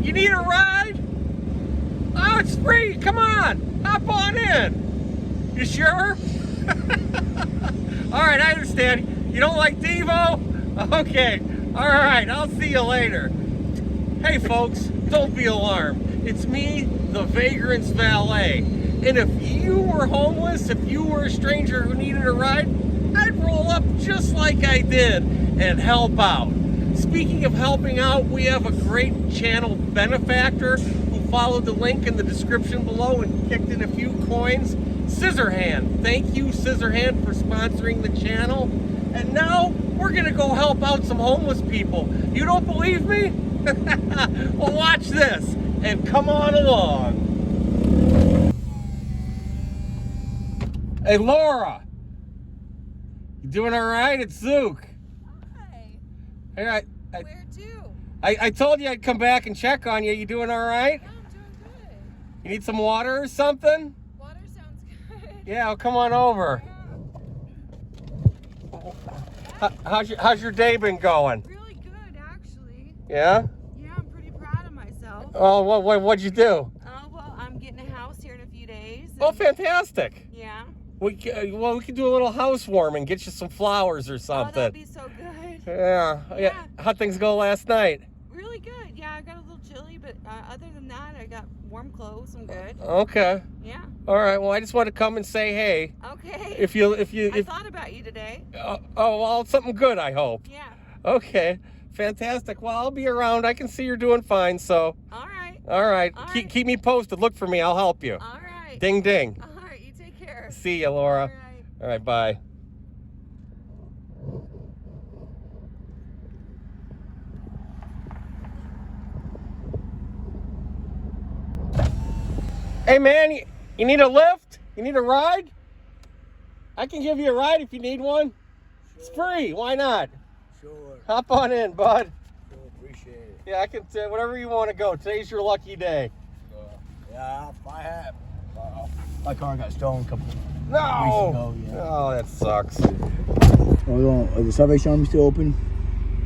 You need a ride? Oh, it's free. Come on. Hop on in. You sure? All right, I understand. You don't like Devo? Okay. All right, I'll see you later. Hey, folks, don't be alarmed. It's me, the Vagrant's Valet. And if you were homeless, if you were a stranger who needed a ride, I'd roll up just like I did and help out. Speaking of helping out, we have a great channel benefactor who followed the link in the description below and kicked in a few coins. Scissorhand. Thank you, Scissorhand, for sponsoring the channel. And now we're gonna go help out some homeless people. You don't believe me? Well, watch this and come on along. Hey, Laura. You doing all right? It's Zook. Hi. Hey, Where to? I told you I'd come back and check on you. You doing all right? Yeah, I'm doing good. You need some water or something? Water sounds good. Yeah, I'll come on over. How's your day been going? Really good, actually. Yeah? Yeah, I'm pretty proud of myself. Oh, what'd you do? Well, I'm getting a house here in a few days. Oh, fantastic. Yeah. We could do a little housewarming, get you some flowers or Oh, something. that'd be so good. Yeah. How'd things go last night? Really good. Yeah, I got a little chilly, but other than that, I got warm clothes. I'm good. Okay. Yeah. All right. Well, I just want to come and say hey. Okay. I thought about you today. Well, something good, I hope. Yeah. Okay. Fantastic. Well, I'll be around. I can see you're doing fine, so. All right. All right. All right. Keep me posted. Look for me. I'll help you. All right. Ding, ding. All right. You take care. See ya, Laura. All right. All right, bye. Hey, man, you need a lift? You need a ride? I can give you a ride if you need one. Sure. It's free. Why not? Sure. Hop on in, bud. Sure, appreciate it. Yeah, I can whatever you want to go. Today's your lucky day. Yeah, I have. My car got stolen a couple weeks No! ago. Yeah. Oh, that sucks. Hold on. Is the Salvation Army still open?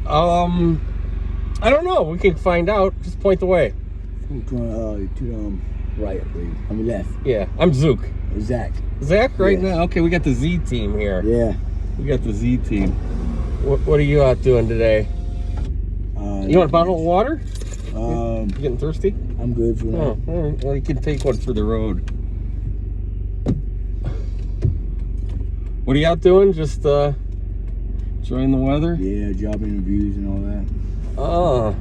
I don't know. We can find out. Just point the way. To right, I believe. On the left. Yeah, I'm Zook. Zach. Zach, right Yes. now? Okay, we got the Z team here. Yeah. We got the Z team. What are you out doing today? You want a bottle of water? You getting thirsty? I'm good for now. Oh, well, you can take one for the road. What are you out doing? Just enjoying the weather? Yeah, job interviews and all that. Oh.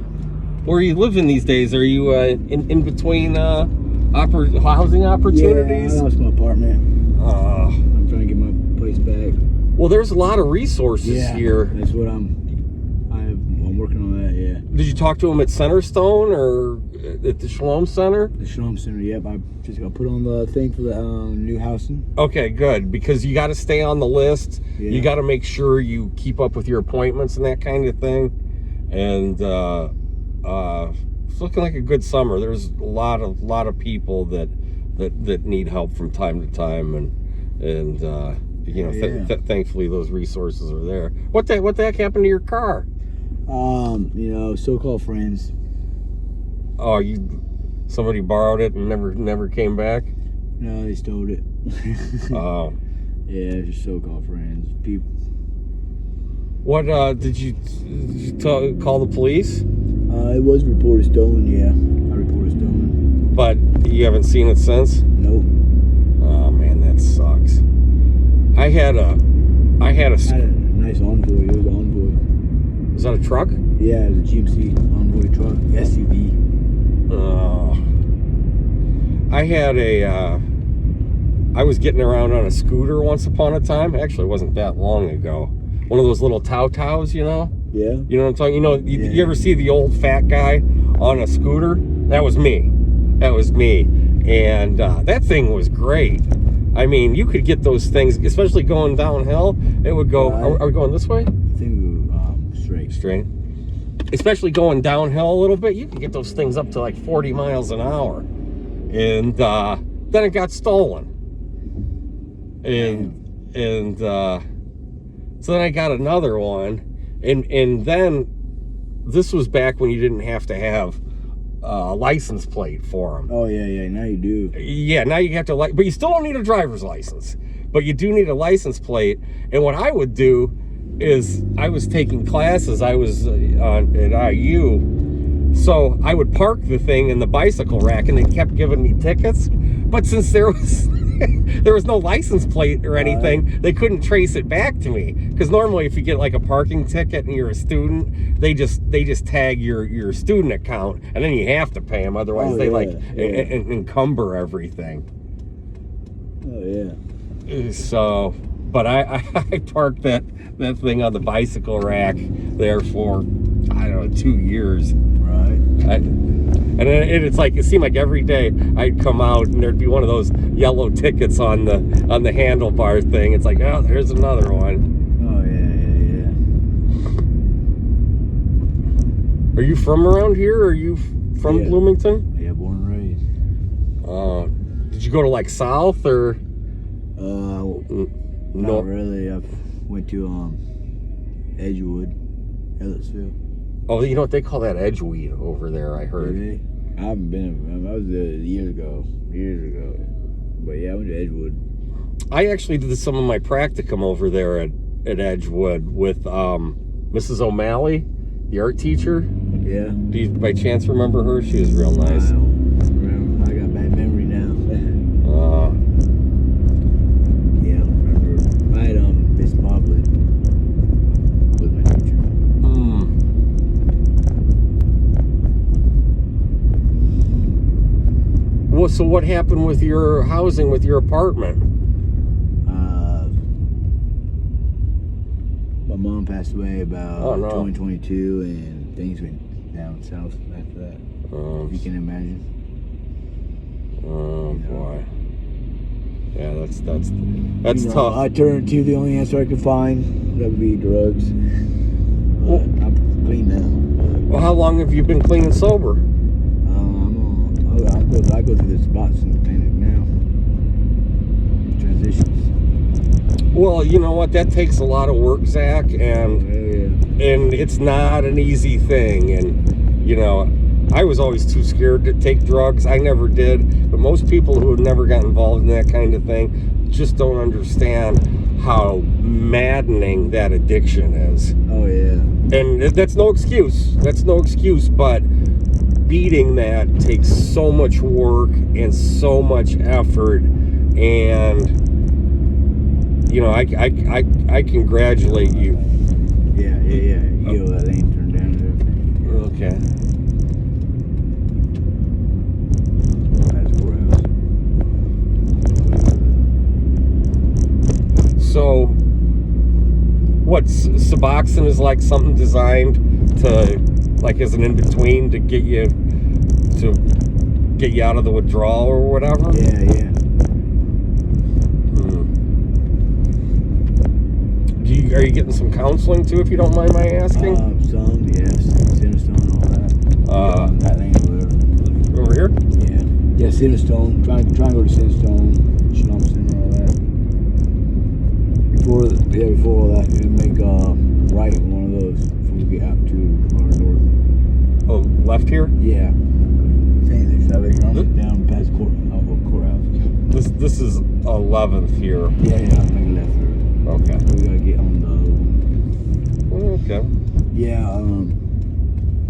Where are you living these days? Are you in between housing opportunities? Yeah, I lost my apartment. Oh. I'm trying to get my place back. Well, there's a lot of resources here. That's what I'm working on that, yeah. Did you talk to them at Centerstone or at the Shalom Center? The Shalom Center, yep. I just got put on the thing for the new housing. Okay, good. Because you got to stay on the list. Yeah. You got to make sure you keep up with your appointments and that kind of thing. And it's looking like a good summer. There's a lot of people that need help from time to time, and you know, thankfully those resources are there. What the heck happened to your car? You know, so-called friends. Oh, somebody borrowed it and never came back? No, they stole it. Oh. Yeah, just so-called friends. People. What did you call the police? It was reported stolen. Yeah, I reported stolen. But you haven't seen it since? Nope. Oh man, that sucks. I had a nice Envoy. It was an Envoy. Was that a truck? Yeah, it was a GMC Envoy truck, SUV. Oh. I was getting around on a scooter once upon a time. Actually, it wasn't that long ago. One of those little Taos, you know? Yeah. You know what I'm talking? You know, you ever see the old fat guy on a scooter? That was me. And that thing was great. I mean, you could get those things, especially going downhill. It would go. Are we going this way? I think we were Straight. Especially going downhill a little bit, you can get those things up to like 40 miles an hour. And then it got stolen. And so then I got another one. And then this was back when you didn't have to have license plate for them. Oh yeah, now you do. Yeah, now you have to, but you still don't need a driver's license. But you do need a license plate. And what I would do is, I was taking classes. I was at IU. So I would park the thing in the bicycle rack, and they kept giving me tickets. But since there was there was no license plate or anything, they couldn't trace it back to me. Because normally, if you get like a parking ticket and you're a student, they just tag your student account, and then you have to pay them. Otherwise, they encumber everything. Oh yeah. So, but I parked that thing on the bicycle rack there for, I don't know, 2 years. Right. And it's like, it seemed like every day I'd come out and there'd be one of those yellow tickets on the handlebar thing. It's like, oh, there's another one. Oh yeah. Are you from around here? Or are you from Bloomington? Yeah, born and raised. Did you go to like South or? Not really. I went to Edgewood, Ellisville. Oh, you know what they call that? Edgeweed over there, I heard. Really? I haven't been. I was there years ago. But yeah, I went to Edgewood. I actually did some of my practicum over there at Edgewood with Mrs. O'Malley, the art teacher. Yeah. Do you by chance remember her? She was real nice. I don't remember. I got bad memory now. Yeah, I don't remember. I had Miss Mobley was my teacher. Well, so what happened with your housing, with your apartment? My mom passed away about 2022, and things went down south after that. If you can imagine. Oh boy. Yeah, that's tough. I turned to the only answer I could find. That would be drugs. I'm clean now. Well, how long have you been clean and sober? I go through the spots and now. Transitions. Well, you know what? That takes a lot of work, Zach, and it's not an easy thing. And you know, I was always too scared to take drugs. I never did. But most people who have never got involved in that kind of thing just don't understand how maddening that addiction is. Oh yeah. And that's no excuse. That's no excuse, but beating that takes so much work and so much effort, and you know, I congratulate you. Yeah. You that ain't turned down and everything. Okay. That's So, what, Suboxone is like something designed to, like, as an in-between to get you out of the withdrawal or whatever? Yeah. Are you getting some counseling too, if you don't mind my asking? Some, yes. Cinestone, all that. That ain't whatever. Over here? Yeah, Cinestone. Trying to go to Cinestone, Schnomsen, all that. Before all that, you make right on one of those before we get out to our north. Oh, left here? Yeah. Down past courthouse. This is 11th here. Yeah, make a left here. Okay. We gotta get on the other one. Okay.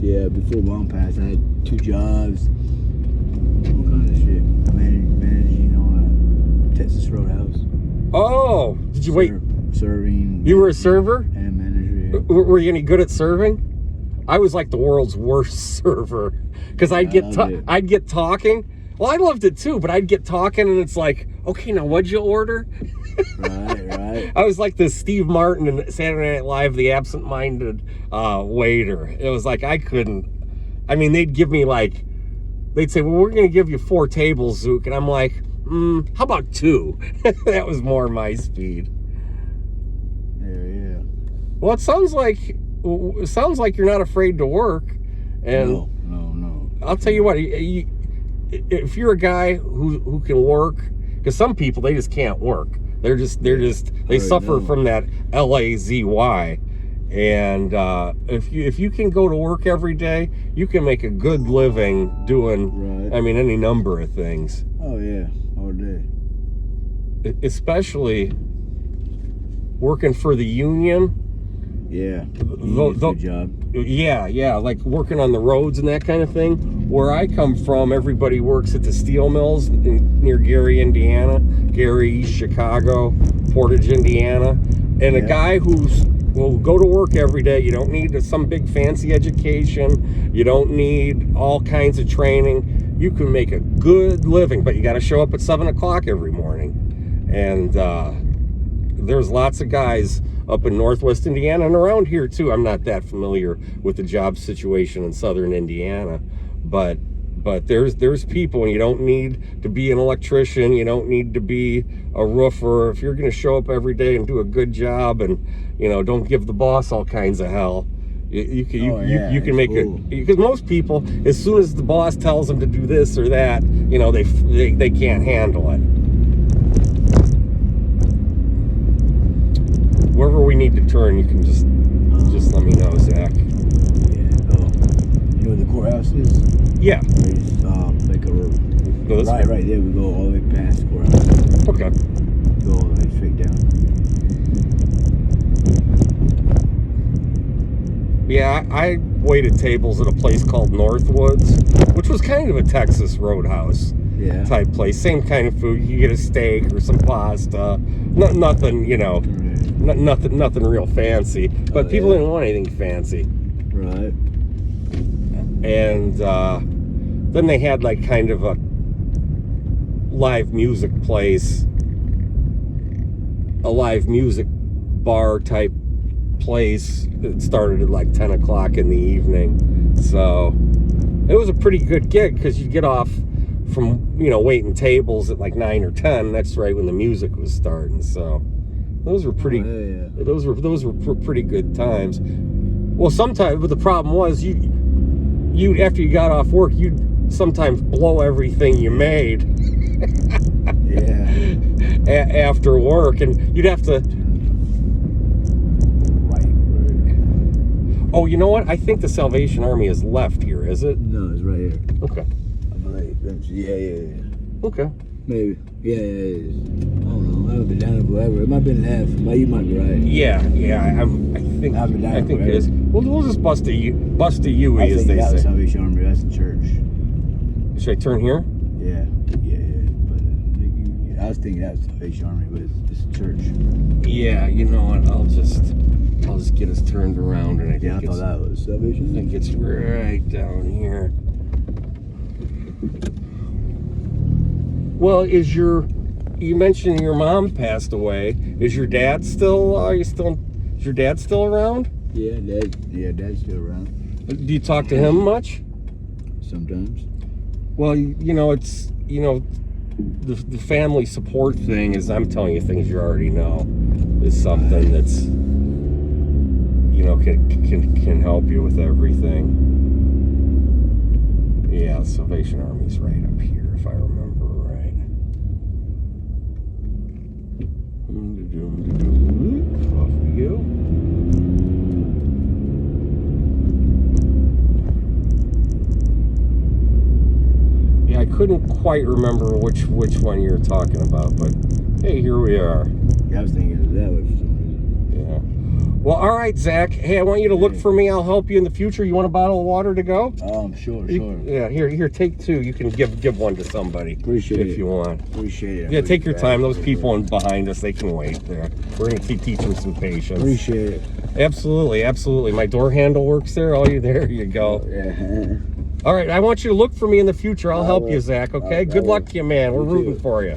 Yeah, before Mom passed, I had 2 jobs. All kind of shit. Managing on a Texas Roadhouse. Oh, did you wait? Serving. You were a server? And a manager. Yeah. Were you any good at serving? I was like the world's worst server, because I'd get talking. Well, I loved it too, but I'd get talking and it's like, okay, now what'd you order? Right. I was like the Steve Martin in Saturday Night Live, the absent-minded waiter. It was like I couldn't. I mean, they'd give me like, they'd say, well, we're going to give you 4 tables, Zook, and I'm like, how about 2? That was more my speed. Yeah. Well, it sounds like you're not afraid to work, and No. I'll tell you what, if you're a guy who can work, because some people, they just can't work. They suffer from that LAZY, And if you can go to work every day, you can make a good living doing, Right. I mean, any number of things. Oh yeah, all day. Especially working for the union. Yeah, Good job. Yeah, like working on the roads and that kind of thing. Where I come from, everybody works at the steel mills near Gary, Indiana. Gary, East Chicago, Portage, Indiana. And a guy will go to work every day. You don't need some big fancy education. You don't need all kinds of training. You can make a good living, but you got to show up at 7 o'clock every morning. And there's lots of guys up in Northwest Indiana and around here too. I'm not that familiar with the job situation in Southern Indiana, but there's people, and you don't need to be an electrician. You don't need to be a roofer. If you're going to show up every day and do a good job, and don't give the boss all kinds of hell, you can make it. Because most people, as soon as the boss tells them to do this or that, they can't handle it. Wherever we need to turn, you can just let me know, Zach. Yeah. Oh, you know where the courthouse is? Yeah. Make a road. Go this way? Right there. We go all the way past the courthouse. Okay. Go all the way straight down. Yeah, I waited tables at a place called Northwoods, which was kind of a Texas Roadhouse type place. Same kind of food. You get a steak or some pasta. Nothing, nothing real fancy. But people didn't want anything fancy. Right. And then they had like kind of a live music place, a live music bar type place that started at like 10 o'clock in the evening. So it was a pretty good gig, because you get off from waiting tables at like 9 or 10. That's right when the music was starting. So those were pretty those were pretty good times. Well, sometimes, but the problem was you after you got off work, you'd sometimes blow everything you made after work, and you'd have to. Oh, you know what? I think the Salvation Army is left here, is it? No, it's right here. Okay. I believe. Yeah. Okay. Maybe. Yeah, it is. I don't know. I haven't been down there forever. It might have been left, but you might be right. Yeah. I think it is. We'll just bust a Yui, as they say. Salvation Army. That's the church. Should I turn here? Yeah. But I was thinking that was Salvation Army, but it's a church. Yeah. You know what? I'll just get us turned around, and I thought that was Salvation. I think it's right down here. Well, you mentioned your mom passed away. Is your dad still? Is your dad still around? Yeah, Dad's still around. Do you talk to him much? Sometimes. Well, it's the family support thing, is I'm telling you things you already know, is something that's can help you with everything. Yeah, Salvation Army's right up here, if I remember right. Off we go. Yeah, I couldn't quite remember which one you were talking about, but hey, here we are. Yeah, I was thinking of that one for some reason. Yeah. Well, all right, Zach. Hey, I want you to look for me. I'll help you in the future. You want a bottle of water to go? Sure. Yeah, here, take 2. You can give one to somebody. Appreciate it. If you want. Appreciate it. Yeah, take your time. Those people behind us, they can wait there. We're going to teach them some patience. Appreciate it. Absolutely. My door handle works there. Oh, there you go. Yeah. All right, I want you to look for me in the future. I'll help you, Zach, okay? Good luck to you, man. We're rooting for you.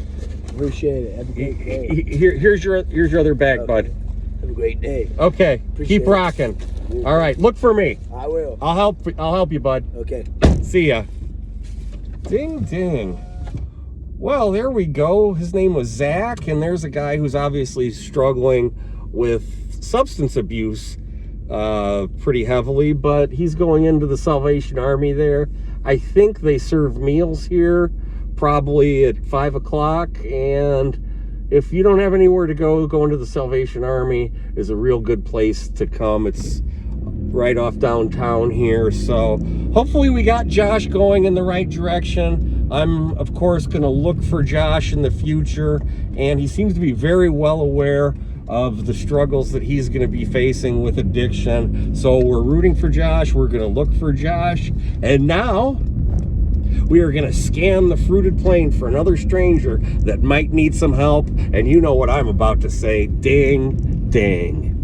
Appreciate it. Have a great day. Here's your other bag, bud. Have a great day. Okay, keep rocking. All right, look for me. I will. I'll help you, bud. Okay. See ya. Ding, ding. Well, there we go. His name was Zach, and there's a guy who's obviously struggling with substance abuse pretty heavily, but he's going into the Salvation Army there. I think they serve meals here probably at 5 o'clock, and if you don't have anywhere to go, going to the Salvation Army is a real good place to come. It's right off downtown here. So hopefully we got Josh going in the right direction. I'm, of course, going to look for Josh in the future, and he seems to be very well aware of the struggles that he's going to be facing with addiction. So we're rooting for Josh. We're going to look for Josh. And now we are going to scan the fruited plain for another stranger that might need some help. And you know what I'm about to say. Ding, ding.